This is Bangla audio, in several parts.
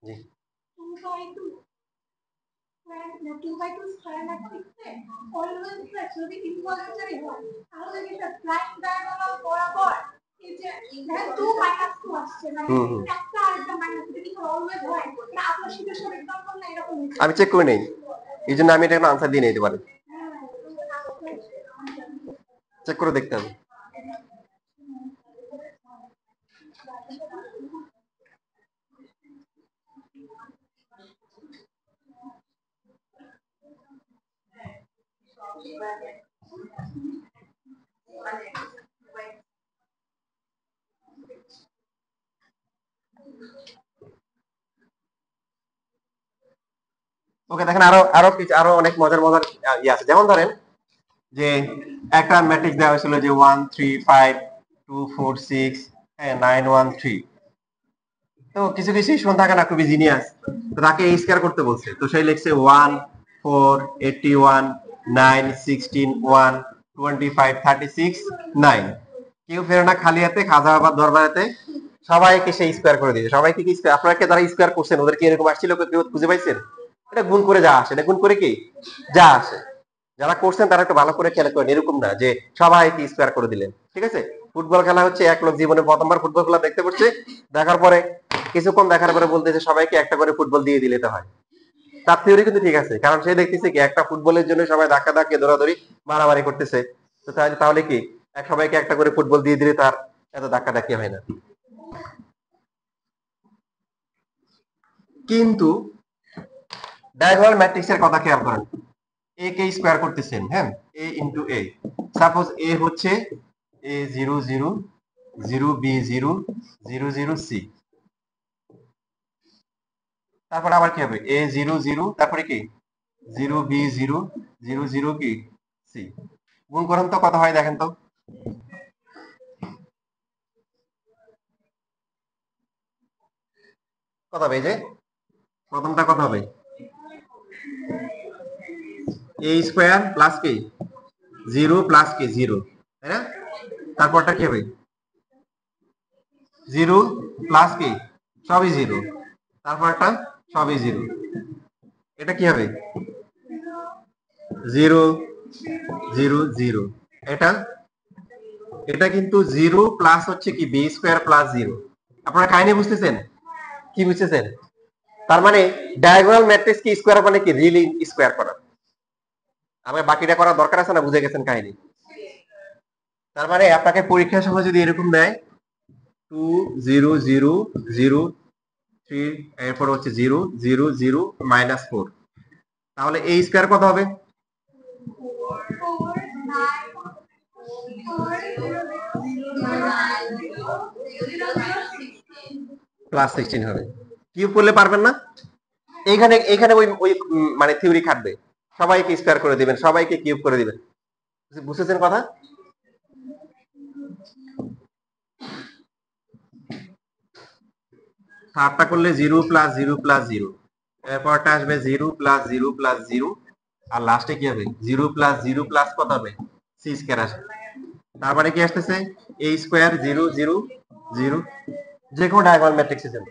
জি 2/2 স্কয়ার ম্যাট্রিক্সে অলওয়েজ যদি ইকুয়ালিটারি হয় তাহলে এটা প্রাইম ডায়াগোনাল বরাবর এই যে 2 - 2 আসছে মানে একটা আরেকটা মাইনাস যদি অলওয়েজ হয় না আপনার সিচুয়েশন এক্সাম্পল না এরকম আমি চেক করে নেই, এই জন্য আমি এটা আনসার দিয়ে নিতে পারি, চেক করে দেখতে হবে। ওকে দেখেন, আরো আরো কিছু আরো অনেক মজার মজার ইয়ে আছে। যেমন ধরেন যে একটা ম্যাট্রিক্স দেওয়া হয়েছিল যে 1 3 5 2 4 6 9 1 3। তো কিছু কিছু স্টুডেন্ট থাকে না খুবই জিনিয়াস, তো তাকে এই স্কয়ার করতে বলছে, তো সেই লিখছে 1 4 81 9 16 1 25 36 9। কেউ ফেরে না খালি হাতে, খাজা বাবার দরবারেতে সবাইকে সেই স্কয়ার করে দিয়েছে। সবাইকে কি আপনারা যারা স্কয়ার করছেন ওদের কি এরকম আসছিল, কেউ খুঁজে পাইছেন? এটা গুণ করে যা আসে, এটা গুণ করে কি যা আসে। যারা করছেন তারা একটু ভালো করে খেয়াল করেন, এরকম না যে সবাইকে স্কয়ার করে দিলেন। ঠিক আছে, ফুটবল খেলা হচ্ছে, এক লোক জীবনে প্রথমবার ফুটবল খেলা দেখতে পড়ছে, দেখার পরে কিছুক্ষণ দেখার পরে বলতেছে সবাইকে একটা করে ফুটবল দিয়ে দিলে তো হয়। তার থিওরি কিন্তু ঠিক আছে, কারণ সে দেখতেছে কি একটা ফুটবলের জন্য সবাই ধাক্কা ধাক্কি দৌড়াদৌড়ি মারামারি করতেছে, তো তাহলে কি সবাইকে একটা করে ফুটবল দিয়ে দিলে তার এত ধাক্কা ধাক্কি হয় না। কিন্তু ডায়াগোনাল ম্যাট্রিক্সের কথা খেয়াল করেন, এ কে স্কয়ার করতেছেন, হ্যাঁ, এ ইনটু এ। সাপোজ এ হচ্ছে এ 0 0 0 বি 0 0 0 সি। তারপর আবার কি হবে, এ 0 0 তারপরে কি 0 বি 0 0 0 কি সি। গুণ করেন তো কত হয় দেখেন তো। কত হবে, এই যে প্রথমটা কত হবে, এ স্কয়ার প্লাস কি 0 প্লাস কি 0, তাই না? তারপরটা কি হবে 0 প্লাস কি সবই 0, তারপরটা সবই 0। এটা কি হবে 0 0 0। এটা এটা কিন্তু 0 প্লাস হচ্ছে কি বি স্কয়ার প্লাস 0। আপনারা কাহিনী বুঝতেছেন? কি বুঝতেছেন? তার মানে ডায়াগোনাল ম্যাট্রিক্স কি স্কয়ার মানে কি রিয়েলি স্কয়ার করা। আমার বাকিটা করার দরকার আছে না? বুঝে গেছেন কাহিনী? তার মানে আপনাকে পরীক্ষার সময় যদি এরকম দেয় 2 0 0 0 3, এরপর হচ্ছে 0 0 0 -4, তাহলে এই স্কয়ার কত হবে? প্লাস 16 হবে। কিউব করলে পারবেন না? এইখানে এখানে ওই ওই মানে থিওরি খাটবে, সবাইকে স্কয়ার করে দিবেন, সবাইকে কিউব করে দিবেন। বুঝতেছেন কথা? থার্ডটা করলে 0 প্লাস 0 প্লাস 0, এরপরটা আসবে 0 প্লাস 0 প্লাস 0, আর লাস্টে কি হবে 0 প্লাস 0 প্লাস কত হবে সি স্কয়ার আসবে। তারপরে কি আসতেছে a স্কয়ার 0 0 0, যে কোনো ডায়াগোনাল ম্যাট্রিক্সের জন্য।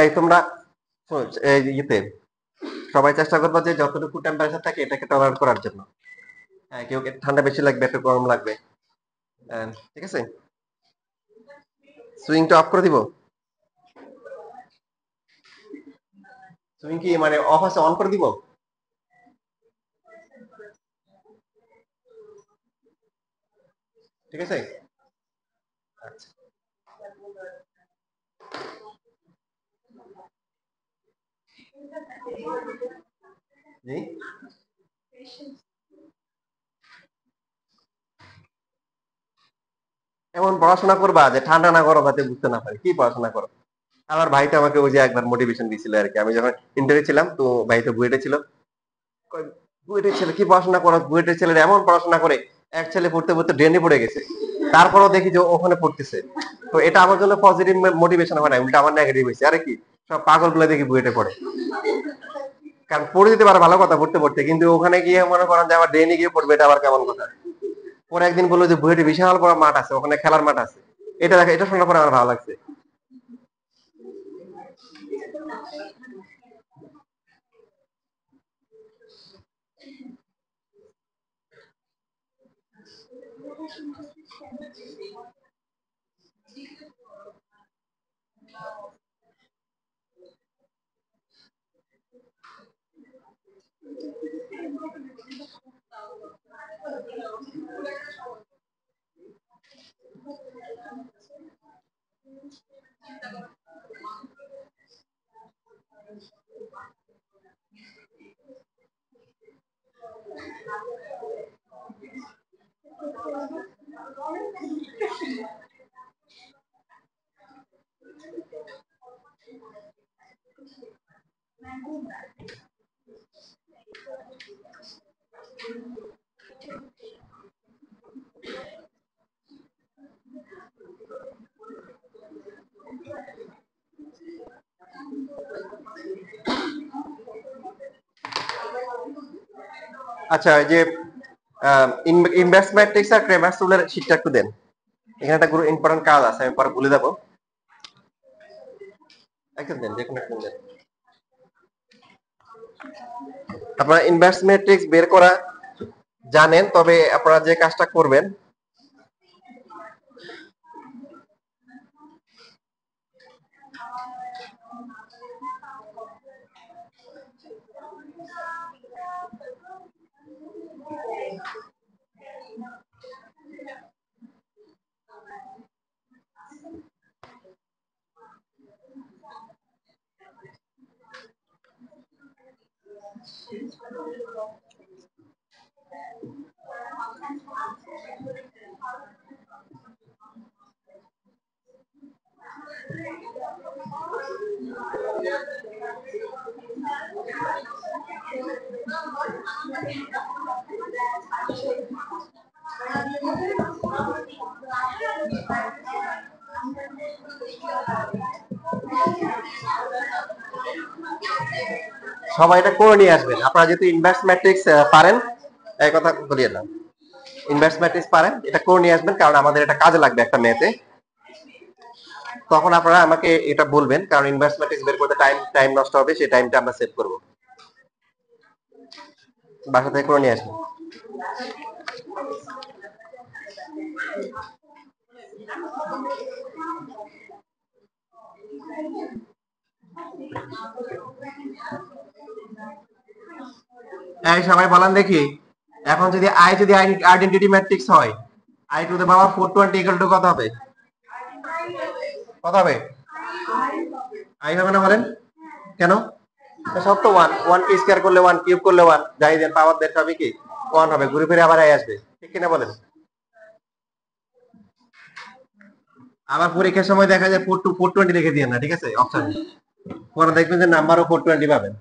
এই তোমরা এই ইয়েতে সবাই চেষ্টা করবো যে যতটুকু টেম্পারেচার থাকে এটাকে টলারেট করার জন্য। হ্যাঁ, কেউ ঠান্ডা বেশি লাগবে, একটু গরম লাগবে, ঠিক আছে। সুইংটা অফ করে দিব। সুইং কি মানে অফ আছে, অন করে দিব? ঠিক আছে, আচ্ছা। জি, এমন পড়াশোনা করবা যে ঠান্ডা না গরম হাতে বুঝতে না পারি, কি পড়াশোনা করো। আমার ভাই তো আমাকে ওই যে একবার মোটিভেশন দিছিল আর কি, আমি যখন ইন্টারে ছিলাম, তো ভাই তো বুয়েটে ছিল, বুয়েটের ছেলে কি পড়াশোনা করো, বুয়েটের ছেলেরা এমন পড়াশোনা করে, এক ছেলে পড়তে পড়তে ড্রেনে পড়ে গেছে। তারপরও দেখি যে ওখানে পড়তেছে, তো এটা আমার জন্য পজিটিভ মোটিভেশন হয় না, উল্টা আমার নেগেটিভ হয়েছে। আরে কি সব পাগল গুলো দেখি বুয়েটে পড়ে, কারণ পড়ে দিতে পারে ভালো কথা পড়তে পড়তে, কিন্তু ওখানে গিয়ে মনে করেন যে আমার ড্রেনে গিয়ে পড়বে, এটা আবার কেমন কথা। পরে একদিন বললো যে বুয়েটে বিশাল বড় মাঠ আছে, ওখানে খেলার মাঠ আছে, এটা দেখে, এটা শোনার পরে আমার ভালো লাগছে। আচ্ছা, এই যে ইনভেস্টমেন্ট টেক্স আর ক্রেমার টুলের শীটটা একটু দেন, এখানে একটা গুরু ইম্পর্টেন্ট কাজ আছে, আমি পরে ভুলে যাবো। একদম দেন, যে কোনো একদম দেন। আপনারা ইনভেস্টমেন্ট টেক্স বের করা জানেন, তবে আপনারা যে কাজটা করবেন, সবাই এটা করে নিয়ে আসবেন। আপনারা যেহেতু ইনভেস্ট ম্যাট্রিক্স পারেন, এই কথা বলিয়ে না, ইনভেস্ট ম্যাট্রিক্স পারেন, এটা করে নিয়ে আসবেন, কারণ আমাদের এটা কাজে লাগবে একটা মেয়েতে। তখন আপনারা আমাকে এটা বলবেন, কারণ ইনভেস্ট ম্যাট্রিক্স বের করতে টাইম নষ্ট হবে, সেই টাইমটা আমরা সেভ করব। বাসা থেকে করে নিয়ে আসবেন। এই সবাই বলেন দেখি, এখন যদি আইডেন্টিটি ম্যাট্রিক্স হয়, I to the power 420 equal to কত হবে? কত হবে? আই হবে না বলেন কেন? সব তো ওয়ান, ওয়ান কে স্কয়ার করলে ওয়ান, কিউব করলে ওয়ান, যাই দেন পাওয়ার দেন সবই কি ওয়ান হবে, ঘুরে ফিরে আবার আই আসবে, ঠিক কিনা বলেন? আবার পরীক্ষার সময় দেখা যায় 420 লিখে দিয়ে না, ঠিক আছে অপশন, পরে দেখবেন যে নাম্বারও 420 পাবেন।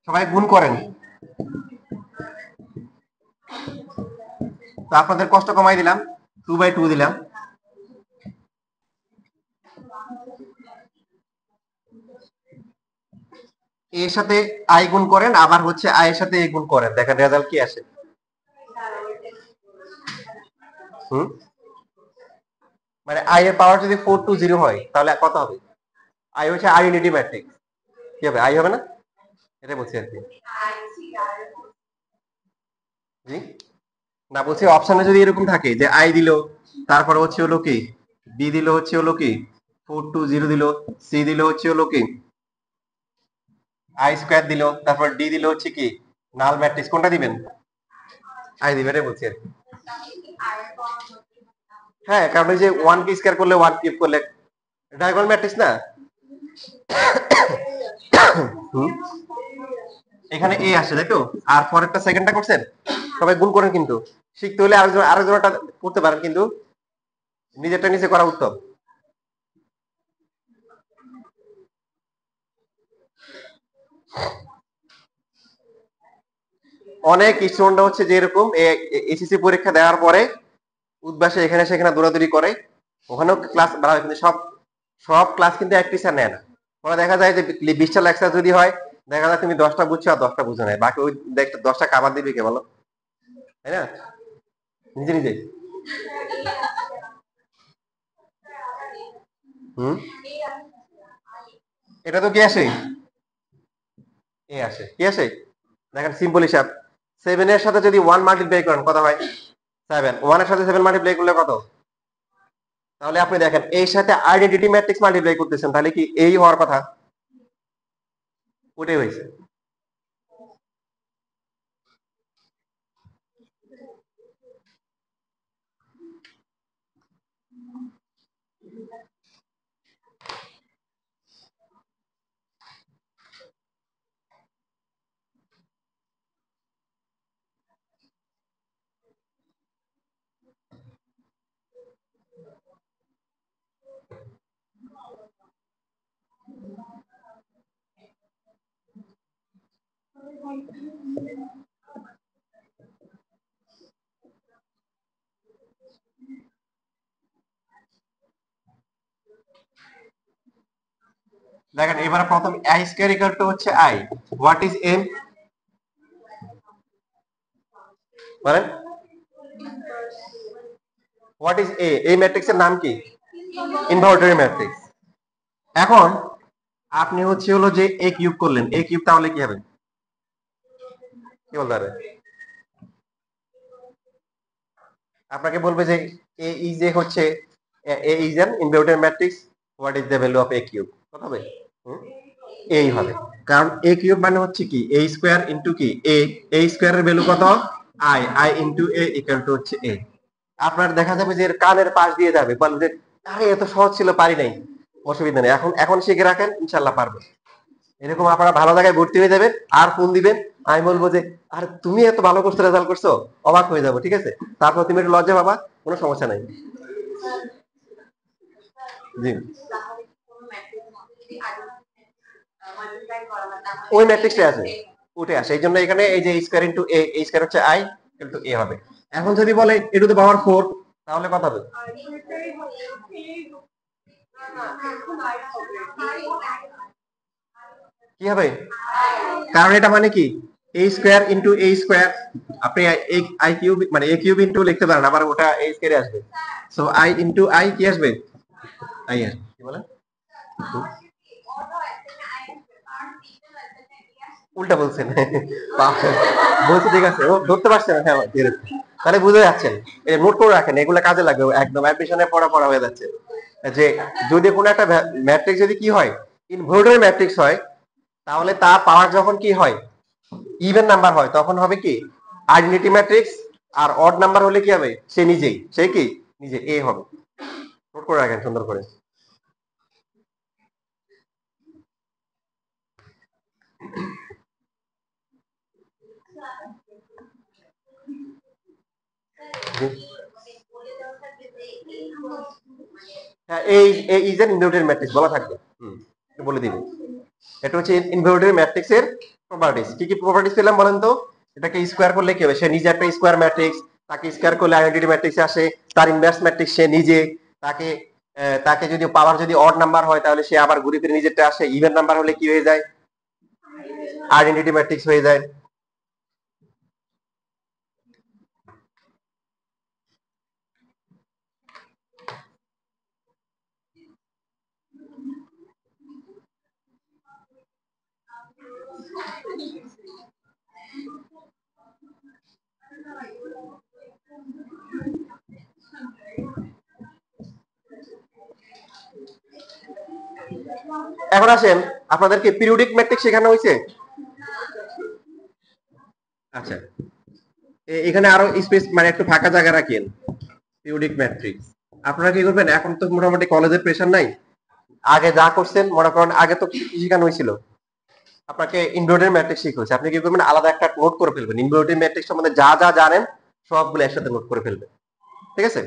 সবাই গুণ করেন, তো আপনাদের কষ্ট কমাই দিলাম, 2/2 দিলাম। এর সাথে আই গুণ করেন, আবার হচ্ছে আই এর সাথে এ গুণ করেন, দেখেন রেজাল্ট কি আসে। মানে আই এর পাওয়ার যদি 420 হয়, তাহলে কত হবে? আই হচ্ছে আইডেন্টিটি ম্যাট্রিক্স, কি হবে? আই হবে না? এটা বলছি আর কি। জি না, বলছি অপশনে যদি এরকম থাকে যে আই দিল, তারপরে হচ্ছে হলো কি বি দিল, হচ্ছে হলো কি 420 দিল, সি দিল হচ্ছে হলো কি আই স্কয়ার দিল, তারপর ডি দিল হচ্ছে কি নাল ম্যাট্রিক্স, কোনটা দিবেন? আই দিবেন, এটা বলছি আর কি। হ্যাঁ, কারণ ওই যে ওয়ান কে স্কয়ার করলে ওয়ান কিউব করলে ডায়াগোনাল ম্যাট্রিক্স না, এখানে এ আসে তাই তো, আর পরেরটা সেকেন্ডটা করছেন, সবাই গুণ করেন, কিন্তু শিখতে হলে আরেকজনটা করতে পারেন, কিন্তু নিজেরটা নিজে করা উত্তম। অনেক স্টুডেন্ট হচ্ছে যে এরকম এসএসসি পরীক্ষা দেওয়ার পরে উদ্বাসে এখানে সেখানে দৌড়াদৌড়ি করে, ওখানেও ক্লাস ভালো হয়, কিন্তু সব সব ক্লাস কিন্তু এক টিচার নেয় না। পরে দেখা যায় যে 20টা লেকচার যদি হয়, দেখা যায় তুমি 10টা বুঝছো আর 10টা বুঝো নাই, বাকি ওই 10টা কাবার দিবে কে বলো, তাই না? নিজে নিজে। হুম, এটা তো কি আসে, এ আসে, কি আসে, দেখেন সিম্পল হিসাব, 7 এর সাথে যদি 1 মাল্টিপ্লাই করেন কত হয়? 7। 1 এর সাথে 7 মাল্টিপ্লাই করলে কত? তাহলে আপনি দেখেন এর সাথে আইডেন্টিটি ম্যাট্রিক্স মাল্টিপ্লাই করতেছেন, তাহলে কি এই হওয়ার কথা? ওটাই হয়েছে। দেখেন এবার প্রথম আই স্কয়ার ইকুয়াল টু হচ্ছে আই, হোয়াট ইজ এম বলেন, হোয়াট ইজ এ, এই ম্যাট্রিক্সের নাম কি? Inverted matrix. এখন আপনি হচ্ছে হলো যে এ কিউব করলেন, এ কিউব তাহলে কি হবে, কি বলতে পারবে? আপনাকে বলবে যে এ ইজ এ হচ্ছে, A is an inverted matrix, what is the value of A cube, কত হবে? এই হবে, কারণ এ কিউব মানে হচ্ছে কি এ স্কয়ার ইনটু কি এ, এ স্কয়ারের ভ্যালু কত? I, I into a equal to হচ্ছে এ। আপনার দেখা যাবে যে এর কানের পাশ দিয়ে যাবে, বলবে যে আরে এত সহজ ছিল, পারি নাই, অসুবিধা নেই, এখন এখন শিখে রাখেন, ইনশাল্লাহ পারবেন। এরকম আপনারা ভালো জায়গায় ভর্তি হয়ে যাবেন, আর ফোন দিবেন, আমি বলবো যে আর তুমি এত ভালো করছো, রেজাল্ট করছো, অবাক হয়ে যাবো, ঠিক আছে? তারপর তুমি একটু লজ্জা পাবা, কোনো সমস্যা নাই। জি, ওই ম্যাট্রিক্সটা আছে, উঠে আসে, এই জন্য এখানে এই যে স্কয়ার ইনটু এ, এই স্কয়ার হচ্ছে আই ইনটু এ হবে। এখন যদি বলে এ টু দ্য পাওয়ার 4, তাহলে কত হবে? কি হবে? কারণ এটা মানে কি এ স্কয়ার ইনটু এ স্কয়ার, আপনি আই কিউব মানে এ কিউব ইনটু লিখতে পারেন, আবার ওটা এ স্কয়ারে আসবে, সো আই ইনটু আই কি আসবে? আই আসবে, কি বলেন? উল্টা বলছেন। বলছি ঠিক আছে, ও ধরতে পারছেন, হ্যাঁ ধীরে, তাহলে বুঝে যাচ্ছেন, নোট করে রাখেন, এগুলো কাজে লাগবে, একদম অ্যাডমিশনে পড়া পড়া হয়ে যাচ্ছে। যে যদি কোনো একটা ম্যাট্রিক্স যদি কি হয়, ইনভার্টেড ম্যাট্রিক্স হয়, তাহলে তা পাওয়ার যখন কি হয়, ইভেন নাম্বার হয়, তখন হবে কি আইডেন্টিটি ম্যাট্রিক্স, আর অড নাম্বার হলে কি হবে, সে নিজেই, সে কি নিজে এ হবে। নোট করে রাখেন সুন্দর করে। হ্যাঁ, এই ইজ এন ইনভার্টেড ম্যাট্রিক্স বলা থাকবে, বলে দিবে। এটা হচ্ছে ইনভার্টেড ম্যাট্রিক্স এর প্রপার্টিজ। কি কি প্রপার্টিজ পেলাম বলেন তো? এটাকে স্কোয়ার করলে কি হবে, সে নিজে একটা স্কোয়ার ম্যাট্রিক্স, তাকে স্কোয়ার করলে আইডেন্টিটি ম্যাট্রিক্স আসে, তার ইনভার্স ম্যাট্রিক্স সে নিজে, তাকে তাকে যদি পাওয়ার যদি অড নাম্বার হয়, তাহলে সে আবার ঘুরে ফিরে নিজেরটা আসে, ইভেন নাম্বার হলে কি হয়ে যায়, আইডেন্টিটি ম্যাট্রিক্স হয়ে যায়। এখন আসেন, আপনাদেরকে পিরিয়ডিক ম্যাট্রিক্স শেখানো হয়েছে? আচ্ছা, এখানে আরো স্পেস মানে একটু ফাঁকা জায়গা রাখেন, পিরিয়ডিক ম্যাট্রিক্স। আপনারা কি করবেন, এখন তো মোটামুটি কলেজের প্রেশার নাই, আগে যা করছেন মনে করেন আগে তো কি শেখানো হয়েছিল, আপনাকে ইনভার্টেড ম্যাট্রিক্স শিখেছে, আপনি কি করবেন আলাদা একটা নোট করে ফেলবেন, ইনভার্টেড ম্যাট্রিক্স সম্বন্ধে যা যা জানেন সবগুলো একসাথে নোট করে ফেলবেন। ঠিক আছে?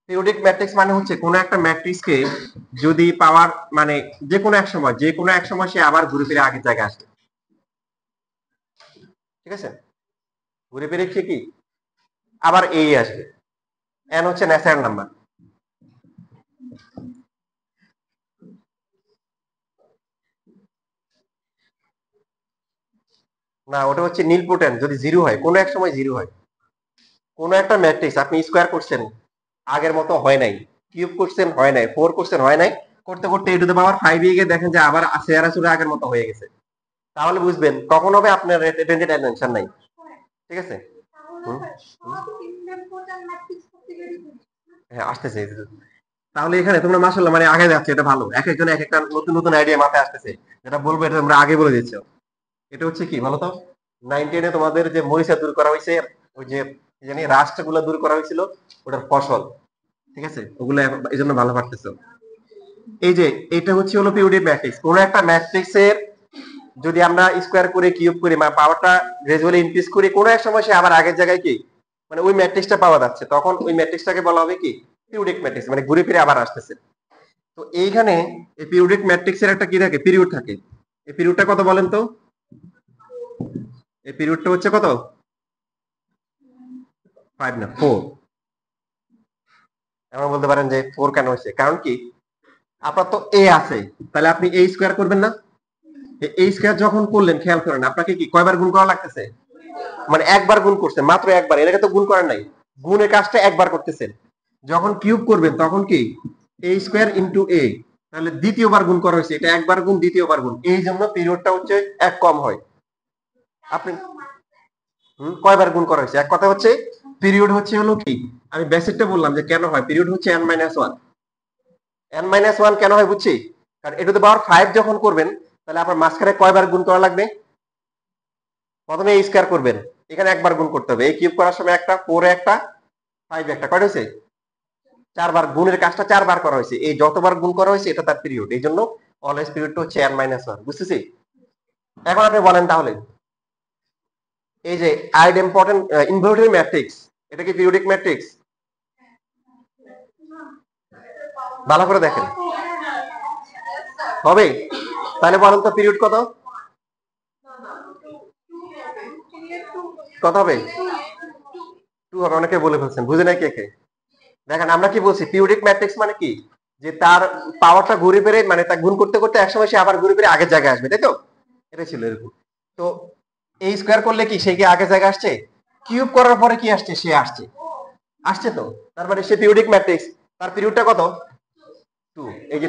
পিরিয়ডিক ম্যাট্রিক্স মানে হচ্ছে কোন একটা ম্যাট্রিক্সকে যদি পাওয়ার মানে যে কোনো এক সময় সে আবার ঘুরে ফিরে আগের জায়গায় আসবে। ঠিক আছে? ঘুরে ফিরে সে কি আবার এই আসবে। এন হচ্ছে ন্যাচারাল নাম্বার। না, ওটা হচ্ছে নীলপোটেন্ট যদি জিরো হয়, কোনো এক সময় জিরো হয়। কোন একটা ম্যাট্রিক্স আপনি স্কোয়ার করছেন, আগের মতো হয় নাই, কিউব করছেন হয় নাই, 4 করছেন হয় নাই, করতে করতে e টু দ্য পাওয়ার 5 এ গিয়ে দেখেন যে আবার চেহারা চুরে আগের মতো হয়ে গেছে, তাহলে বুঝবেন কখন হবে আপনার রেটেন্ডেড ডাইমেনশন নাই। ঠিক আছে? হুম, হ্যাঁ আসতেছে। তাহলে এখানে তোমরা মাশাআল্লাহ মানে আগে যাচ্ছে, এটা ভালো, এক একজন এক একটা নতুন নতুন আইডিয়া মাথায় আসতেছে, যেটা বলবো এটা তোমরা আগে বলে দিচ্ছ। এটা হচ্ছে কি বলো তো, 9-10 তোমাদের যে মরিচা দূর করা হয়েছে, ওই যে কি জানি রাষ্ট্রগুলো দূর করা হয়েছিল, ওটার ফসল। ঠিক আছে? ওগুলো এই জন্য ভালো পারতেছো। এই যে এটা হচ্ছে হলো পিরিয়ডিক ম্যাট্রিক্স। কোন একটা ম্যাট্রিক্সের যদি আমরা স্কোয়ার করে কিউব করি মানে পাওয়ারটা গ্রাজুয়ালি ইনক্রিজ করি, কোন এক সময় সে আবার আগের জায়গায় কি মানে ওই ম্যাট্রিক্সটা পাওয়া যাচ্ছে, তখন ওই ম্যাট্রিক্সটাকে বলা হবে কি পিরিয়ডিক ম্যাট্রিক্স, মানে ঘুরে ফিরে আবার আসতেছে। তো এইখানে এই পিরিয়ডিক ম্যাট্রিক্সের একটা কি থাকে, পিরিয়ড থাকে। এই পিরিয়ডটা কত বলেন তো? এই পিরিয়ডটা হচ্ছে কত? 5 না 4। এখন বলতে পারেন যে 4 কেন হয়েছে, কারণ কি আপনার তো এ আছে, তাহলে আপনি এ স্কোয়ার করবেন না? এই স্কোয়ার যখন করলেন খেয়াল করেন আপনাকে কি কয়বার গুণ করা লাগতেছে, মানে একবার গুণ করছেন, মাত্র একবার, এর আগে তো গুণ করেন নাই, গুণের কাজটা একবার করতেছেন। যখন কিউব করবেন তখন কি এ স্কোয়ার ইন্টু এ, তাহলে দ্বিতীয়বার গুণ করা হয়েছে, এটা একবার গুণ দ্বিতীয়বার গুণ, এই জন্য পিরিয়ডটা হচ্ছে এক কম হয়। আপনি কয়বার গুণ করা হয়েছে, এক কথা হচ্ছে পিরিয়ড হচ্ছে হলো কি, আমি বেসিকটা বললাম যে কেন হয়, পিরিয়ড হচ্ছে n-1। n-1 কেন হয় বুঝছি, কারণ এ টু দ্য পাওয়ার 5 যখন করবেন তাহলে আপনার মাঝখানে কয়বার গুণ করা লাগবে, প্রথমে এই স্কয়ার করবেন, এখানে একবার গুণ করতে হবে, এই কিউব করার সময় একটা, 4 একটা, 5 একটা, কয়টা হয়েছে, চারবার, গুণের কাজটা চারবার করা হয়েছে, এই যতবার গুণ করা হয়েছে এটা তার পিরিয়ড, এই জন্য অলওয়েজ পিরিয়ডটা হচ্ছে n-1। বুঝতেছি? এখন আপনি বলেন তাহলে এই যে আইডেম্পটেন্ট ইনভার্টেড ম্যাট্রিক্স, এটা কি পিরিয়ডিক ম্যাট্রিক্স? ভালো করে দেখেন হবে। তাহলে বলেন তো পিরিয়ড কত, কত হবে? 2 হবে। অনেকে বলে ফেলছেন, বুঝে নাই কে কে? দেখেন আমরা কি বলছি, পিরিয়ডিক ম্যাট্রিক্স মানে কি, যে তার পাওয়ারটা ঘুরে ফিরে মানে তা গুণ করতে করতে একসময় সে আবার ঘুরে ফিরে আগের জায়গায় আসবে, তাই তো? এটা ছিল এরকম। তো এই স্কোয়ার করলে কি সে কি আগের জায়গায় আসছে, কিউব করার পরে কি আসছে, সে আসছে, আসছে তো, তার মানে সে পিরিয়ডিক ম্যাট্রিক্স, তার পিরিয়ডটা কত, 2। এই যে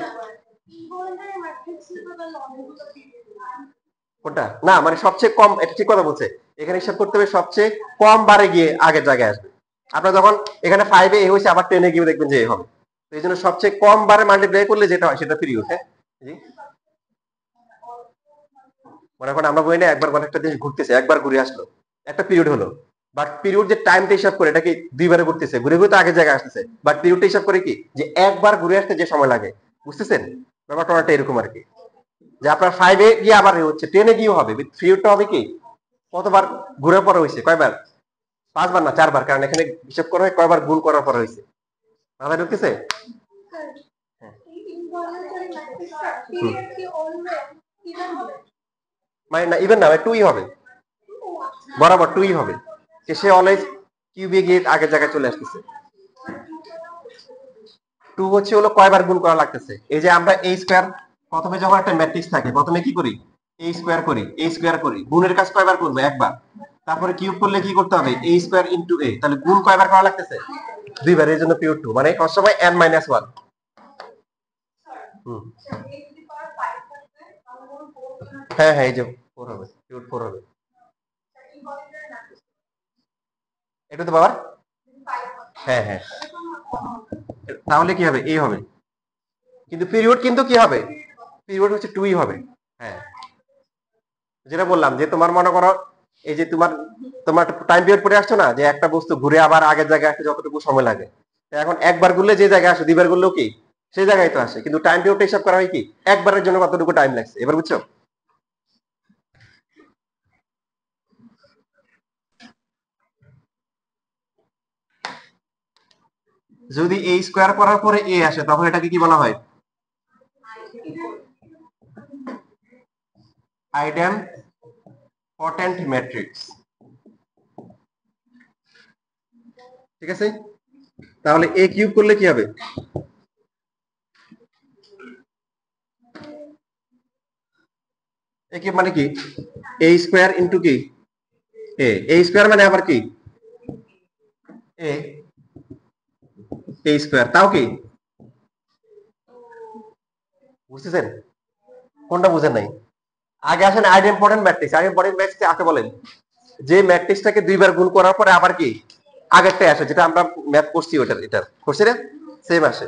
কোনটা না মানে সবচেয়ে কম, এটা ঠিক কথা বলছে, এখানে হিসাব করতে হবে সবচেয়ে কম বারে গিয়ে আগের জায়গায় আসবে। আপনার যখন এখানে 5 এ হয়েছে আবার 10 এ গিয়ে দেখবেন যে হবে, তো এই জন্য সবচেয়ে কম বারে মাল্টিপ্লাই করলে যেটা হয় সেটা পিরিয়ড। হ্যাঁ জি, মনে করেন আমরা বলি না একবার কোনো একটা দেশ ঘুরতেছে, একবার ঘুরে আসলো, একটা পিরিয়ড হলো, বাট পিরিয়ড যে টাইমটা হিসাব করে এটা কি দুইবারে ঘুরতেছে, ঘুরে ঘুরে তো আগের জায়গায় আসতেছে, বাট পিরিয়ডটা হিসাব করে কি যে একবার ঘুরে আসতে যে সময় লাগে। বুঝতেছেন ব্যাপারটা অনেকটা এরকম আর কি, যে আপনার 5 এ গিয়ে আবার হচ্ছে 10 এ গিয়ে হবে, পিরিয়ডটা হবে কি কতবার ঘুরে পড়া হয়েছে, কয়বার, 5 বার না 4 বার, কারণ এখানে হিসাব করা হয় কয়বার গুণ করার পর হয়েছে। মাথায় ঢুকতেছে? মানে না ইভেন না, 2ই হবে, বরাবর 2ই হবে, যে সে অলওয়েজ কিউবে গিয়ে আগের জায়গায় চলে আসতেছে। 2 হচ্ছে হলো কয়বার গুণ করা লাগতেছে, এই যে আমরা a স্কয়ার, প্রথমে যখন একটা ম্যাট্রিক্স থাকে প্রথমে কি করি, a স্কয়ার করি, a স্কয়ার করি, গুণের কাজ কয়বার করব, একবার, তারপরে কিউব করলে কি করতে হবে, a স্কয়ার ইনটু a, তাহলে গুণ কয়বার করা লাগতেছে, দুইবার, এর জন্য পিরিয়ড 2, মানে সবসময় n-1। হুম, হ্যাঁ হ্যাঁ, এই যে 4 হবে, পিরিয়ড 4 হবে, এটা তো বাবার, হ্যাঁ হ্যাঁ, তাহলে কি হবে, এই হবে, কিন্তু পিরিয়ড কিন্তু কি হবে, পিরিয়ড হচ্ছে 2ই হবে। হ্যাঁ, যেটা বললাম যে তোমার মনে করো এই যে তোমার তোমার টাইম পিরিয়ড পড়ে আসছো না, যে একটা বস্তু ঘুরে আবার আগের জায়গায় আসতে যতটুকু সময় লাগে, এখন একবার ঘুরলে যে জায়গায় আসে দুইবার ঘুরলেও কি সেই জায়গায় তো আসে, কিন্তু টাইম পিরিয়ডটা হিসাব করা হয় কি একবারের জন্য কতটুকু টাইম লাগছে। এবার বুঝছো? যদি a স্কয়ার করার পরে a আসে তখন এটাকে কি বলা হয়? আইডেমপটেন্ট ম্যাট্রিক্স। ঠিক আছে, তাহলে a কিউব করলে কি হবে? a কিউব মানে কি? a স্কয়ার ইনটু কি a স্কয়ার মানে আবার কি a স্কয়ার, তাও কি বুঝতেছেন? কোনটা বুঝেন নাই? আগে আসেন আইডেমপটেন্ট ম্যাট্রিক্স। আইডেমপটেন্ট ম্যাট্রিক্স কাকে বলেন? যে ম্যাট্রিক্সটাকে দুইবার গুণ করার পরে আবার কি আগেরটাই আসে, যেটা আমরা ম্যাথ করছি ওটার এটা করছি না, সেম আসে।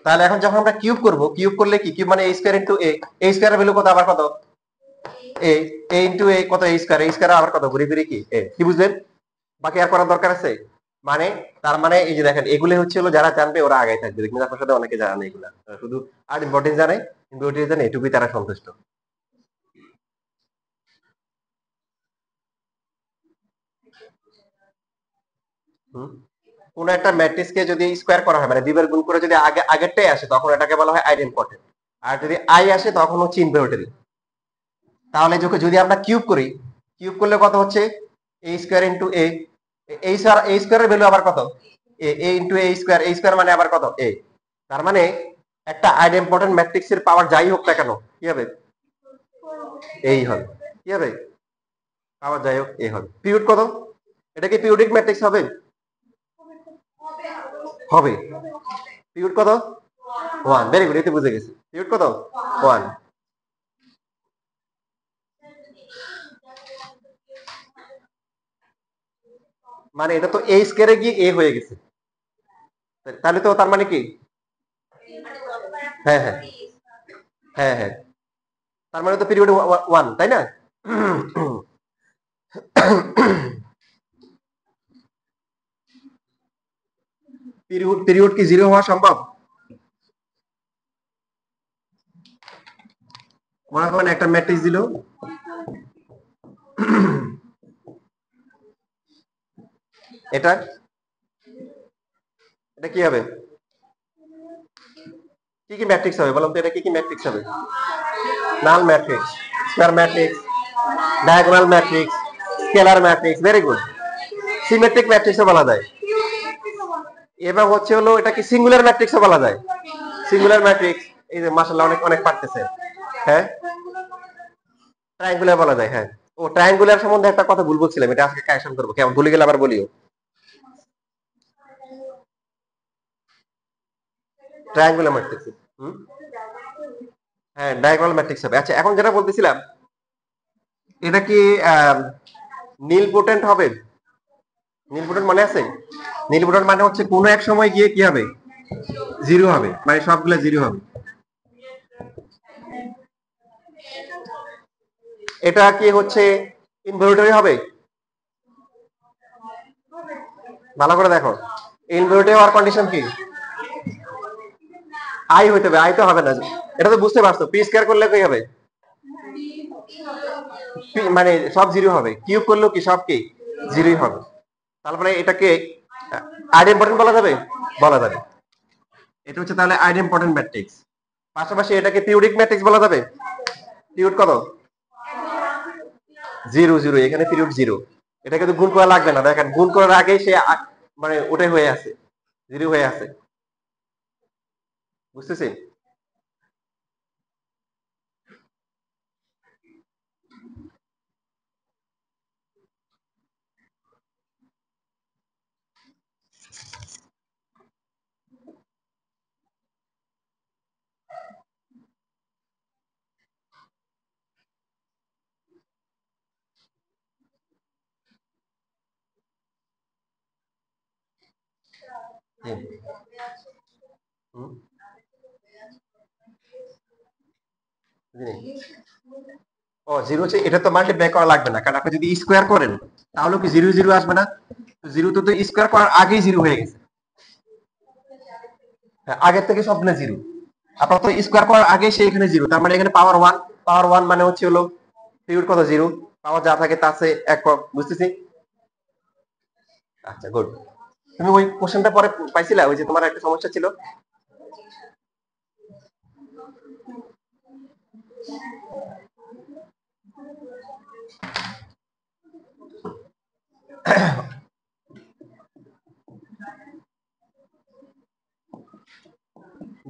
তাহলে এখন যখন আমরা কিউব করব, কিউব করলে কি কিউব মানে a স্কয়ার ইনটু a স্কয়ারের ভ্যালু কত আবার কত a ইনটু a কত a স্কয়ার আবার কত ঘুরে ফিরে কি a। কি বুঝলেন? বাকি আর করার দরকার আছে? মানে তার মানে এই যে দেখেন এগুলো হচ্ছে হলো যারা জানবে ওরা আগে থাকবে, দেখবেন আপনার সাথে অনেকে জানে না এগুলা, শুধু আর ইম্পর্টেন্ট জানে কিন্তু ওটি জানে এটুকুই তারা সন্তুষ্ট। কোন একটা ম্যাট্রিক্সকে যদি স্কয়ার করা হয় মানে দুইবার গুণ করে যদি আগেরটাই আসে তখন এটাকে বলা হয় আইডেমপটেন্ট, আর যদি আই আসে তখন হচ্ছে ইনভার্টেবল। তাহলে যদি আমরা কিউব করি, কিউব করলে কত হচ্ছে a square into a, a স্কয়ারের ভ্যালু আবার কত a ইনটু a স্কয়ার মানে আবার কত a। তার মানে একটা আইডেমপটেন্ট ম্যাট্রিক্সের পাওয়ার যাই হোক না কেন কি হবে এই হবে। কি হবে? পাওয়ার যাই হোক এই হবে। পিরিয়ড কত? এটা কি পিরিয়ডিক ম্যাট্রিক্স হবে? হবে। পিরিয়ড কত? 1। ভেরি গুড, এতে বুঝে গেছি। পিরিয়ড কত? 1। মানে এটা তো a স্কয়ারে গিয়ে a হয়ে গেছে, তাহলে তো তার মানে কি হ্যাঁ হ্যাঁ হ্যাঁ হ্যাঁ, তার মানে তো পিরিয়ড 1 তাই না? পিরিয়ড কি জিরো হওয়া সম্ভব? মনে করেন একটা ম্যাট্রিক্স দিল, এটা এটা কি হবে? কি কি ম্যাট্রিক্স হবে বলুন তো? এটা কি কি ম্যাট্রিক্স হবে? Null matrix, square matrix, diagonal matrix, scalar matrix. Very good. Symmetric ম্যাট্রিক্সও বলা যায়। এবং হচ্ছে হলো এটা কি সিঙ্গুলার ম্যাট্রিক্সও বলা যায়। সিঙ্গুলার ম্যাট্রিক্স, এই যে মাশাআল্লাহ অনেক অনেক পারতেছে। হ্যাঁ, ট্রায়াঙ্গুলার বলা যায়। হ্যাঁ, ও ট্রায়াঙ্গুলার সম্বন্ধে একটা কথা ভুল বলছিলাম, এটা আজকে কারেকশন করবো। কেমন ভুলে গেলে আবার বলিও। ট্রায়াঙ্গুলার ম্যাট্রিক্স, হ্যাঁ ডায়াগোনাল ম্যাট্রিক্স হবে। আচ্ছা, এখন যেটা বলতেছিলাম এটা কি নীল পোটেন্ট হবে? নীল পোটেন্ট মনে আছে? নীল পোটেন্ট মানে হচ্ছে কোনো এক সময় গিয়ে কি হবে জিরো হবে, মানে সবগুলা জিরো হবে। এটা কি হচ্ছে ইনভলিউটরি হবে? ভালো করে দেখো, ইনভলিউটরি হওয়ার কন্ডিশন কি? আই হইতে হবে, আই তো হবে না। এটা তো বুঝতে পারছো, পি স্কয়ার করলে কি হবে? মানে সব জিরো হবে। কিউব করলেও কি সব কি জিরোই হবে। তারপরে এটাকে আইডেমপটেন্ট বলা যাবে? বলা যাবে। এটা হচ্ছে তাহলে আইডেমপটেন্ট ম্যাট্রিক্স। পাশাপাশি এটাকে পিরিয়ডিক ম্যাট্রিক্স বলা যাবে। পিরিয়ড কত? জিরো জিরো, এখানে পিরিয়ড জিরো। এটা কিন্তু গুণ করা লাগবে না, দেখেন গুণ করার আগে সে মানে ওটাই হয়ে আছে, জিরো হয়ে আছে। বুঝতেছি? ও জিরো হচ্ছে, এটা তো মাল্টিপ্লাই করা লাগবে না, কারণ আপনি যদি স্কোয়ার করেন তাহলে কি জিরো জিরো আসবে না? জিরো তো স্কোয়ার করার আগেই জিরো হয়ে গেছে। আগের থেকে সবগুলো জিরো। আপনার তো স্কোয়ার করার আগে সে এখানে জিরো, তার মানে এখানে পাওয়ার ওয়ান মানে হচ্ছে হলো পিরিয়ড কত জিরো, পাওয়ার যা থাকে তা সে এক, বুঝতেছি। আচ্ছা গুড। তুমি ওই কোশ্চেনটা পরে পাইছিলা, ওই যে তোমার একটা সমস্যা ছিল।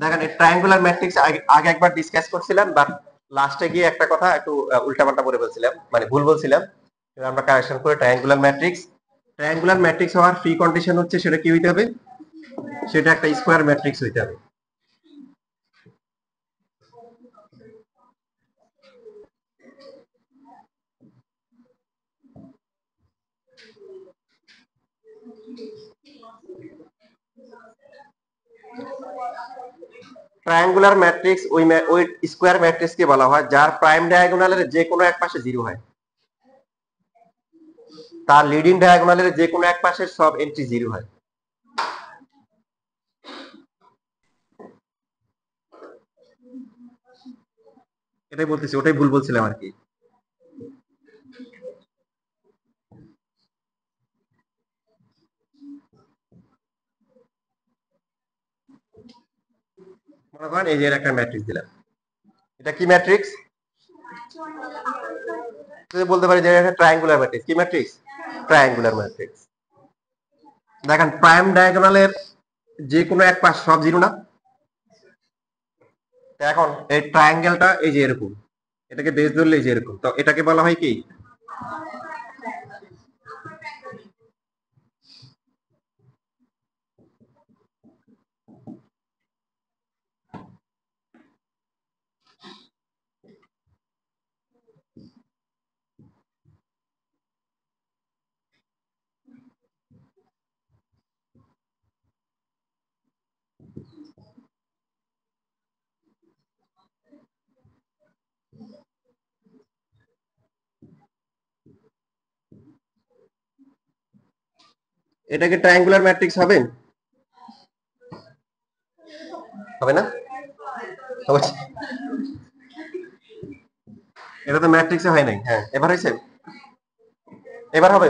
দেখেন এই ট্রায়াঙ্গুলার ম্যাট্রিক্স আগে একবার ডিসকাস করছিলাম, বাট লাস্টে গিয়ে একটা কথা একটু উল্টাপাল্টা বলে বলছিলাম, মানে ভুল বলছিলাম। আমরা কারেকশন করে ট্রায়াঙ্গুলার ম্যাট্রিক্স হওয়ার ফ্রি কন্ডিশন হচ্ছে সেটা কি হইতে হবে, সেটা একটা স্কোয়ার ম্যাট্রিক্স হইতে হবে। ট্রায়াঙ্গুলার ম্যাট্রিক্স ওই স্কোয়ার ম্যাট্রিক্স কে বলা হয় যার প্রাইম ডায়াগোনালের যে কোনো এক পাশে জিরো হয়, তার লিডিং ডায়াগোনালের যে কোনো এক পাশের সব এন্ট্রি জিরো হয়। এটাই বলতেছি, ওটাই ভুল বলছিলাম আর কি। মনে করেন এই যে একটা ম্যাট্রিক্স দিলাম, এটা কি ম্যাট্রিক্স, বলতে পারি যে এটা ট্রায়াঙ্গুলার ম্যাট্রিক্স। কি ম্যাট্রিক্স? Triangular matrix. দেখেন প্রাইম ডায়াগোনালের যে কোনো এক পাশ সব জিরো না। এখন এই ট্রায়াঙ্গেলটা এই যে এরকম, এটাকে বেস ধরলে এই যে এরকম, তো এটাকে বলা হয় কি? এটাকে ট্রায়াঙ্গুলার ম্যাট্রিক্স হবে? হবে না? এটা তো ম্যাট্রিক্সে হয় নাই। হ্যাঁ এবার হয়েছে, এবার হবে।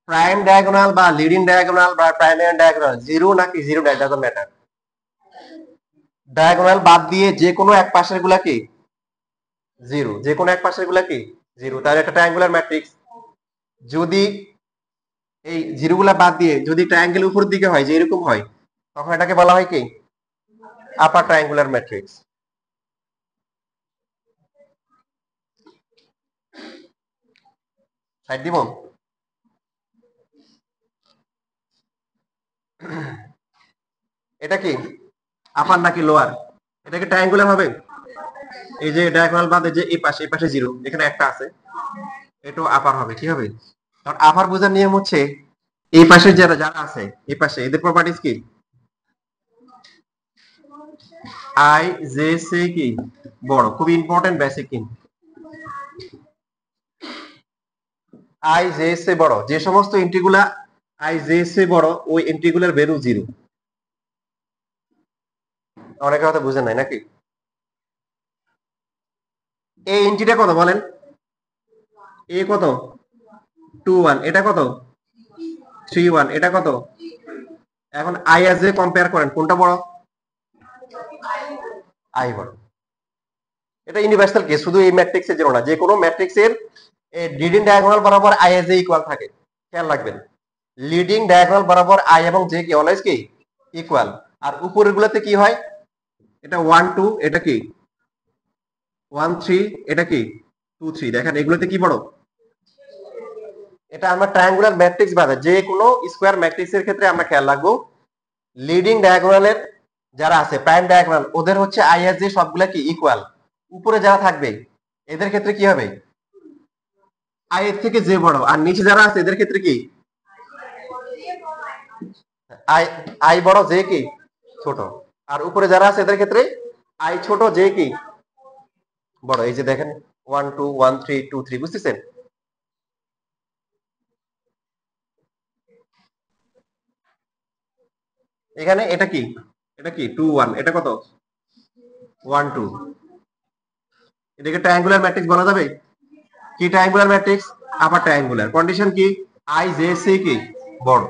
প্রাইম ডায়াগোনাল বা লিডিং ডায়াগোনাল বা প্রাইমারি ডায়াগোনাল জিরো নাকি জিরো ডাজন্ট ম্যাটার। ডায়াগোনাল বাদ দিয়ে যে কোনো এক পাশের গুলা কি জিরো, যে কোনো এক পাশের গুলা কি জিরো, তাহলে একটা ট্রায়াঙ্গুলার ম্যাট্রিক্স। যদি এই জিরো গুলা বাদ দিয়ে যদি ট্রায়াঙ্গেল উপরের দিকে হয় যে এরকম হয়, তখন এটাকে বলা হয় কি আপার ট্রায়াঙ্গুলার ম্যাট্রিক্স। সাইড দিব। এটা কি আপার নাকি লোয়ার? এটা কি ট্রায়াঙ্গুলার হবে? এই যে ডায়াগোনাল বাদে যে এই পাশে জিরো, এখানে একটা আছে, এটাও আপার হবে। কি হবে? কারণ আপার বোঝার নিয়ম হচ্ছে এই পাশে যারা যারা আছে এই পাশে এদের প্রপার্টিজ কি আই জে সে কি বড়, খুব ইম্পর্টেন্ট বেসিক কিন্তু। আই জে সে বড়, যে সমস্ত এন্ট্রিগুলা আই জে সে বড় ওই এন্ট্রিগুলার ভ্যালু জিরো। অনেকে হয়তো বুঝেন নাই নাকি। এই এন্ট্রিটা কত বলেন? এ কত? 2 1। এটা কত? 3 1। এটা কত? এখন আই আর জে কম্পেয়ার করেন, কোনটা বড়? আই বড়। এটা ইউনিভার্সাল কেস, শুধু এই ম্যাট্রিক্সের জন্য না, যে কোনো ম্যাট্রিক্সের লিডিং ডায়াগোনাল বরাবর আই এর জে ইকুয়াল থাকে। খেয়াল রাখবেন, লিডিং ডায়াগোনাল বরাবর আই এবং জে কি অলওয়েজ কি ইকুয়াল। আর উপরের গুলোতে কি হয়? এটা 1 2, এটা কি 1 3, এটা কি 2 3। দেখেন এগুলোতে কি বড়? এটা আমরা ট্রায়াঙ্গুলার ম্যাট্রিক্স বাদে যে কোনো স্কোয়ার ম্যাট্রিক্সের ক্ষেত্রে আমরা খেয়াল রাখবো লিডিং ডায়াগোনালের যারা আছে প্রাইম ডায়াগোনাল ওদের হচ্ছে আই এর জে সবগুলা কি ইকুয়াল। উপরে যারা থাকবে এদের ক্ষেত্রে কি হবে? আই এর থেকে জে বড়, আর নিচে যারা আছে এদের ক্ষেত্রে কি আই আই বড় জে কি ছোট, আর উপরে যারা আছে এদের ক্ষেত্রে আই ছোট জে কি বড়। এই যে দেখেন 1 2 1 3 2 3, বুঝতেছেন? এখানে এটা কি 2 1, এটা কত 1 2। এটাকে ট্রায়াঙ্গুলার ম্যাট্রিক্স বলা যাবে? কি ট্রায়াঙ্গুলার ম্যাট্রিক্স? আপার ট্রায়াঙ্গুলার। কন্ডিশন কি? আই জে সি কি বড়।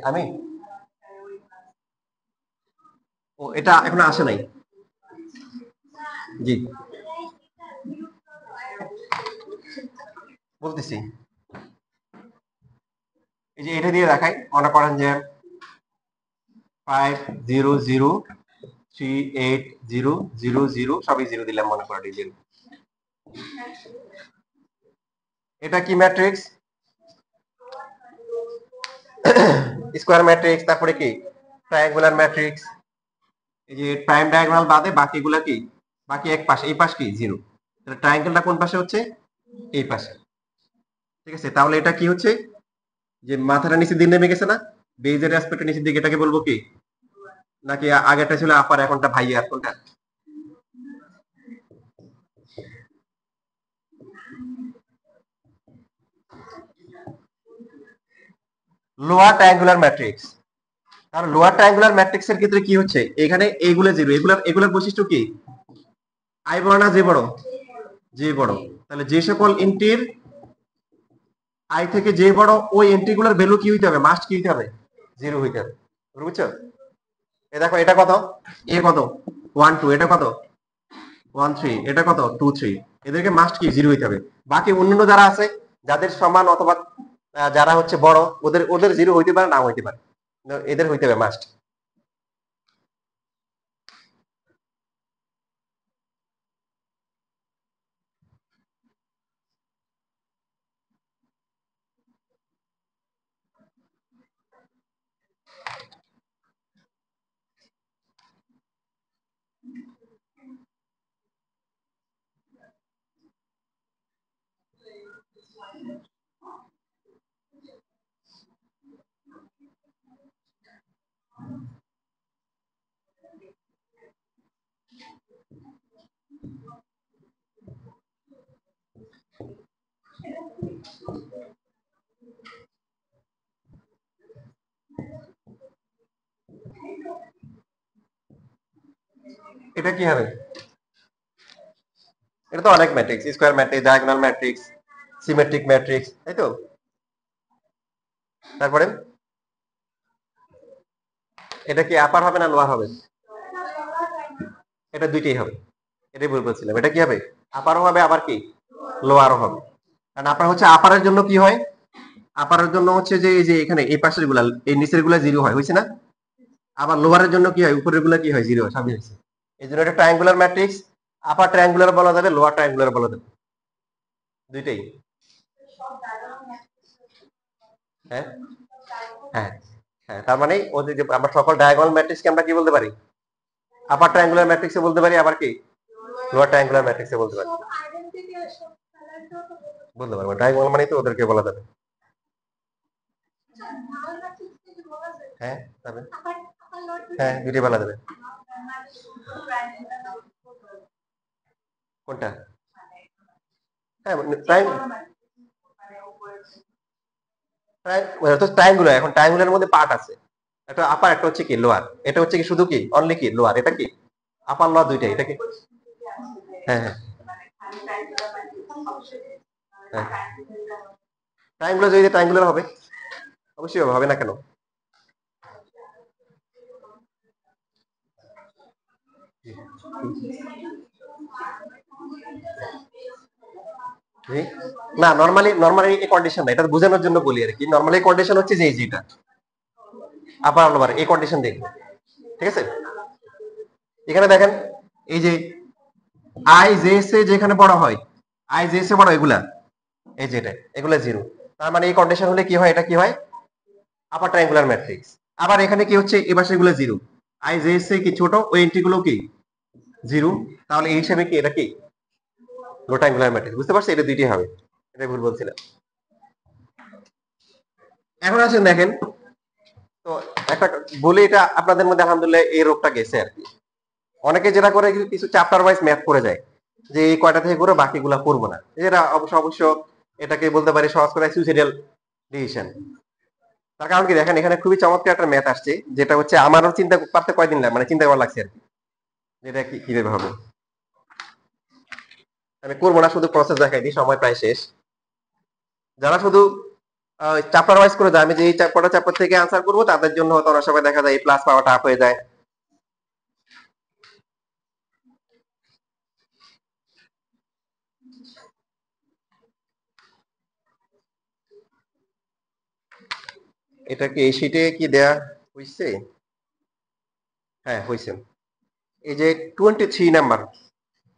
আমি ও এটা এখন আসে নাই। জি বলতেছি, এই যে এটা দিয়ে দেখাই, মনে করেন যে 5 0 0 3 8 0 0 0 সবই 0 দিলাম, মনে করেন এই 0। এটা কি ম্যাট্রিক্স? Square matrix. তারপরে কি ট্রায়াঙ্গুলার ম্যাট্রিক্স। এই যে প্রাইম ডায়াগোনাল বাদে বাকিগুলা কি, বাকি এক পাশে, এই পাশ কি 0। তাহলে ট্রায়াঙ্গেলটা কোন পাশে হচ্ছে? এই পাশে। ঠিক আছে, তাহলে এটা কি হচ্ছে? যে মাথাটা নিচের দিকে নেমে গেছে না, বেজের অ্যাসপেক্টের নিচের দিকে, এটাকে বলবো কি? নাকি আগেরটা ছিল আপার, এখনটা ভাইয়ার, কোনটা? Lower triangular matrix. আর লোয়ার ট্রায়াঙ্গুলার ম্যাট্রিক্সের ক্ষেত্রে কি হচ্ছে, এখানে এইগুলো 0, এগুলার বৈশিষ্ট্য কি? আই বড় না জে বড়? জে বড়। তাহলে যে সকল এন্ট্রির আই থেকে জে বড়, ওই এন্ট্রি গুলোর ভ্যালু কি হইতে হবে? মাস্ট কি হইতে হবে? 0 হইতে হবে। বুঝছো? এ দেখো, এটা কত? এ কত 1 2, এটা কত 1 3, এটা কত 2 3। এদেরকে মাস্ট কি 0 হইতে হবে। বাকি অন্যান্য যারা আছে, যাদের সমান অথবা যারা হচ্ছে বড়, ওদের ওদের 0 হইতে পারে, না হইতে পারে, এদের হইতে হবে মাস্ট। এটা কি হবে? এটা তো অনেক matrix, square matrix, diagonal matrix, symmetric matrix, তাই তো? তারপরে এটা কি আপার হবে না লোয়ার হবে? এটা দুইটাই হবে, এটাই বলছিলাম। এটা কি হবে? আপারও হবে, আবার কি লোয়ারও হবে। কারণ আপার হচ্ছে, আপারের জন্য কি হয়, আপারের জন্য হচ্ছে যে এই যে এখানে এই পাশের গুলা, এই নিচের গুলা 0 হয়, হয়েছে না? আবার লোয়ারের জন্য কি হয়, উপরের গুলা কি হয় 0 হয়, সবই হয়েছে। এই জন্য এটা ট্রায়াঙ্গুলার ম্যাট্রিক্স। আপার ট্রায়াঙ্গুলার বলা যাবে, লোয়ার ট্রায়াঙ্গুলার বলা যাবে, দুইটাই। হ্যাঁ হ্যাঁ হ্যাঁ, তার মানে ওদের যে আমরা সকল ডায়াগোনাল ম্যাট্রিক্সকে আমরা কি বলতে পারি? আপার ট্রায়াঙ্গুলার ম্যাট্রিক্সে বলতে পারি, আবার কি লোয়ার ট্রায়াঙ্গুলার ম্যাট্রিক্সে বলতে পারি, বলতে পারবো। ডায়াগোনাল মানে তো ওদেরকে বলা যাবে। হ্যাঁ, তবে হ্যাঁ, দুইটাই বলা যাবে। কোনটা? হ্যাঁ, ট্রায়াঙ্গুলার। এখন ট্রায়াঙ্গুলারের মধ্যে পার্ট আছে, একটা আপার, একটা হচ্ছে কি লোয়ার। এটা হচ্ছে কি শুধু কি অনলি কি লোয়ার, এটা কি আপার লোয়ার দুইটাই, এটা কি? হ্যাঁ হ্যাঁ হ্যাঁ, ট্রায়াঙ্গুলার যদি ট্রায়াঙ্গুলার হবে, অবশ্যই হবে, হবে না কেন? না, নরমালি নরমালি এই কন্ডিশন না, এটা বোঝানোর জন্য বলি আর কি। নরমালি কন্ডিশন হচ্ছে যে এই যেটা আপার লোয়ার, এই কন্ডিশন দেখবে, ঠিক আছে? এখানে দেখেন, এই যে আই জে সে যেখানে বড় হয়, আই জে সে বড়, এগুলা এই যেটা, এগুলা 0। তার মানে এই কন্ডিশন হলে কি হয়, এটা কি হয়? আপার ট্রায়াঙ্গুলার ম্যাট্রিক্স। আবার এখানে কি হচ্ছে, এই পাশে এগুলো 0, আই জে সে কি ছোট, ওই এন্ট্রি গুলো কি 0। তাহলে এই হিসাবে কি এটা কি লো ট্রায়াঙ্গুলার ম্যাট্রিক্স। বুঝতে পারছি? এটা দুইটাই হবে, এটাই ভুল বলছিলাম। এখন আসেন দেখেন তো, একটা বলি, এটা আপনাদের মধ্যে আলহামদুলিল্লাহ এই রোগটা গেছে আর কি। অনেকে যেটা করে, কিছু চ্যাপ্টার ওয়াইজ ম্যাথ করে যায়, যে এই কয়টা থেকে করে বাকিগুলা করবো না। এরা অবশ্য অবশ্য এটাকে বলতে পারি সহজ করে সুইসাইডাল ডিসিশন। তার কারণ কি দেখেন, এখানে খুবই চমৎকার একটা ম্যাথ আসছে, যেটা হচ্ছে আমারও চিন্তা করতে কয়দিন লাগে, মানে চিন্তা করা লাগছে আর কি, যেটা কিভাবে হবে। আমি করবো না, শুধু প্রসেস দেখাই দিই, সময় প্রায় শেষ। যারা শুধু চ্যাপ্টার ওয়াইজ করে যায়, আমি যে এই চ্যাপ্টার থেকে আনসার করবো, তাদের জন্য হয়তো অনেক সময় দেখা যায় এই প্লাস পাওয়া টাফ হয়ে যায়। এটা কি এই শিটে কি দেয়া হয়েছে? হ্যাঁ হয়েছে। এই যে 23 নাম্বার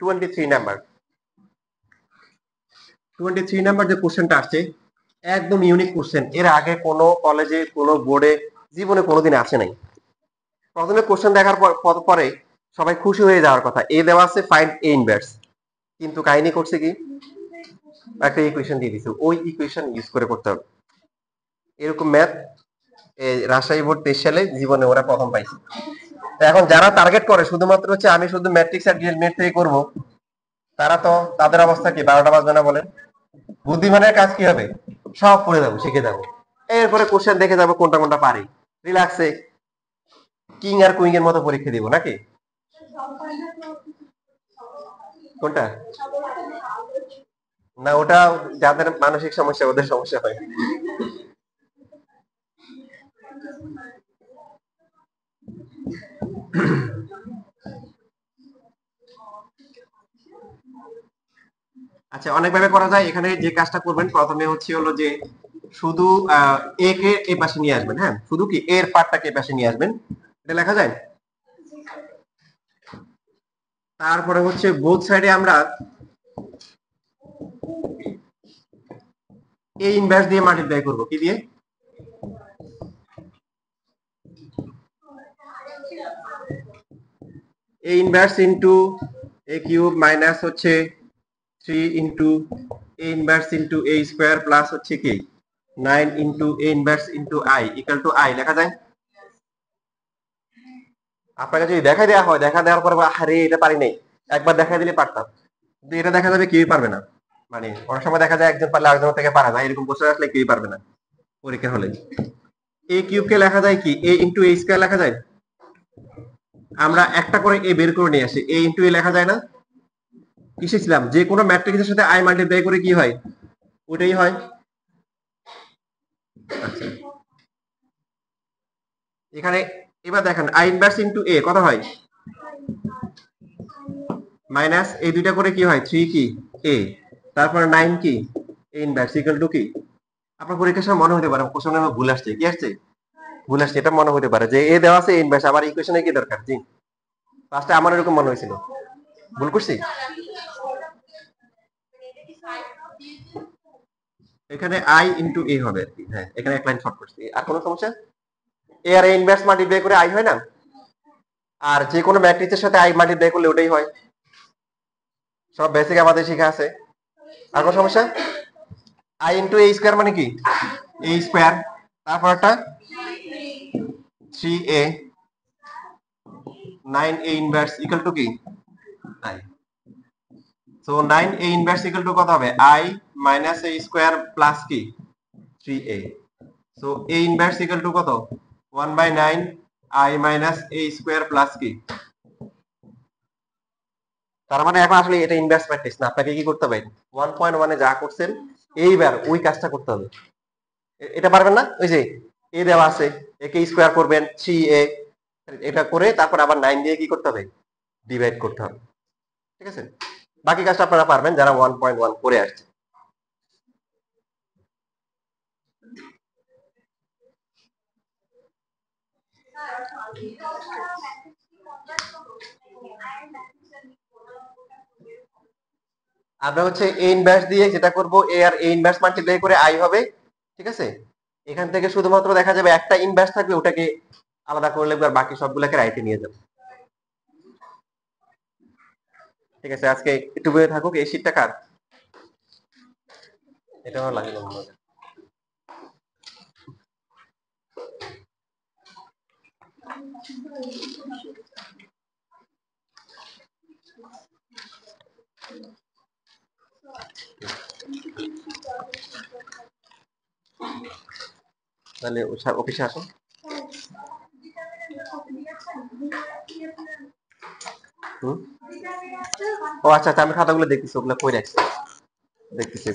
23 নাম্বার 23 নাম্বার যে কোশ্চেনটা আসছে, একদম ইউনিক কোশ্চেন, এর আগে কোনো কলেজে কোনো বোর্ডে জীবনে কোনোদিন আসে নাই। প্রথমে কোশ্চেন দেখার পরে সবাই খুশি হয়ে যাওয়ার কথা, এ দেওয়া আছে ফাইন্ড এ ইনভার্স, কিন্তু কাহিনী করছে কি, একটা ইকুয়েশন দিয়ে দিছে, ওই ইকুয়েশন ইউজ করে করতে হবে। এরকম ম্যাথ রাজশাহী বোর্ড 23 সালে জীবনে ওরা প্রথম পাইছে। তো এখন যারা টার্গেট করে শুধুমাত্র হচ্ছে আমি শুধু ম্যাট্রিক্স আর ডিএলএড থেকে করব, তারা তো তাদের অবস্থা কি 12টা বাজবে না বলেন? বুদ্ধিমানের কাজ কি হবে, সব পড়ে যাবো, শিখে যাবো, এরপরে কোশ্চেন দেখে যাবো কোনটা কোনটা পারি, রিল্যাক্সে কিং আর কুইং এর মতো পরীক্ষা দিব নাকি? কোনটা? না, ওটা যাদের মানসিক সমস্যা ওদের সমস্যা হয়। আচ্ছা, অনেকভাবে করা যায়। এখানে যে কাজটা করবেন প্রথমে হচ্ছে হলো যে শুধু এ কে এই পাশে নিয়ে আসবেন, হ্যাঁ, শুধু কি এর পার্টটাকে এই পাশে নিয়ে আসবেন, এটা লেখা যায়। তারপরে হচ্ছে বোথ সাইডে আমরা এ ইনভার্স দিয়ে মাল্টিপ্লাই করব, কি দিয়ে? A inverse into a cube minus হচ্ছে 3 into A inverse into a square plus হচ্ছে কি 9 into A inverse into I equal to I লেখা যায়। আপনাকে যদি দেখা দেওয়া হয়, দেখা দেওয়ার পর আরে এটা পারি নাই, একবার দেখা দিলে পারতাম, কিন্তু এটা দেখা যাবে কেউই পারবে না। মানে অনেক সময় দেখা যায় একজন পারলে আরেকজনের থেকে পারা যায়, এরকম কোশ্চেন আসলে কেউই পারবে না পরীক্ষা হলে। এ কিউব কে লেখা যায় কি এ ইনটু এ স্কয়ার লেখা যায়। আমরা একটা করে এ বের করে নিয়ে আসি, এ ইনটু এ লেখা যায় না? কিসে ছিলাম, যে কোনো ম্যাট্রিক্সের সাথে আই মাল্টিপ্লাই করে কি হয়, ওটাই হয়। আচ্ছা, এখানে এবার দেখেন আই ইনভার্স ইনটু এ কত হয়, মাইনাস এই দুইটা করে কি হয় 3 কি এ, তারপর 9 কি এ ইনভার্স ইকুয়াল টু কি। আপনার পরীক্ষার সময় মনে হতে পারে কোশ্চেনে ভুল আসছে, কি আসছে, ভুল আসছে, এটা মনে হতে পারে যে এ দেওয়া আছে ইনভার্স, আবার ইকুয়েশনে কি দরকার। জি, ফার্স্টে আমার এরকম মনে হয়েছিল, ভুল করছি। এখানে আই ইনটু এ হবে আর কি, হ্যাঁ এখানে এক লাইন শর্ট করছি। আর কোনো সমস্যা? এ আর এ ইনভার্স মাল্টিপ্লাই করে আই হয় না, আর যে কোনো ম্যাট্রিক্সের সাথে আই মাল্টিপ্লাই করলে ওটাই হয়। সব বেসিক আমাদের শেখা আছে। আর কোনো সমস্যা? আই ইনটু এ স্কয়ার মানে কি এ স্কয়ার, তারপর একটা 3a 9a inverse equal to কি I. So 9a inverse equal to কত হবে i minus a square plus কি 3a। So a inverse equal to কত 1/9 i minus a square plus কি। তার মানে এখন আসলে এটা ইনভার্স ম্যাট্রিক্স না, আপনাকে কি করতে হবে 1.1 এ যা করছেন এইবার ওই কাজটা করতে হবে। এটা পারবেন না, ওই যে এ দেওয়া আছে একে স্কয়ার করবেন 3a, এটা করে তারপর আবার 9 দিয়ে কি করতে হবে ডিভাইড করতে হবে, ঠিক আছে। বাকি কাজটা আপনারা পারবেন যারা 1.1 করে আসছে। আমরা হচ্ছে এ ইনভার্স দিয়ে যেটা করব এ আর এ ইনভার্স মাল্টিপ্লাই করে আই হবে, ঠিক আছে। এখান থেকে শুধুমাত্র দেখা যাবে একটা ইনভার্স থাকবে, ওটাকে আলাদা করলে আর বাকি সবগুলোকে রাইটে নিয়ে যাবে, ঠিক আছে। আজকে একটু বয়ে থাকুক। এই শীটটা কার, এটা আমার লাগে না। তাহলে অফিসে আসুন। ও আচ্ছা আচ্ছা, আমি খাতাগুলো দেখতেছি, ওগুলো কই রাখছি, দেখতেছি।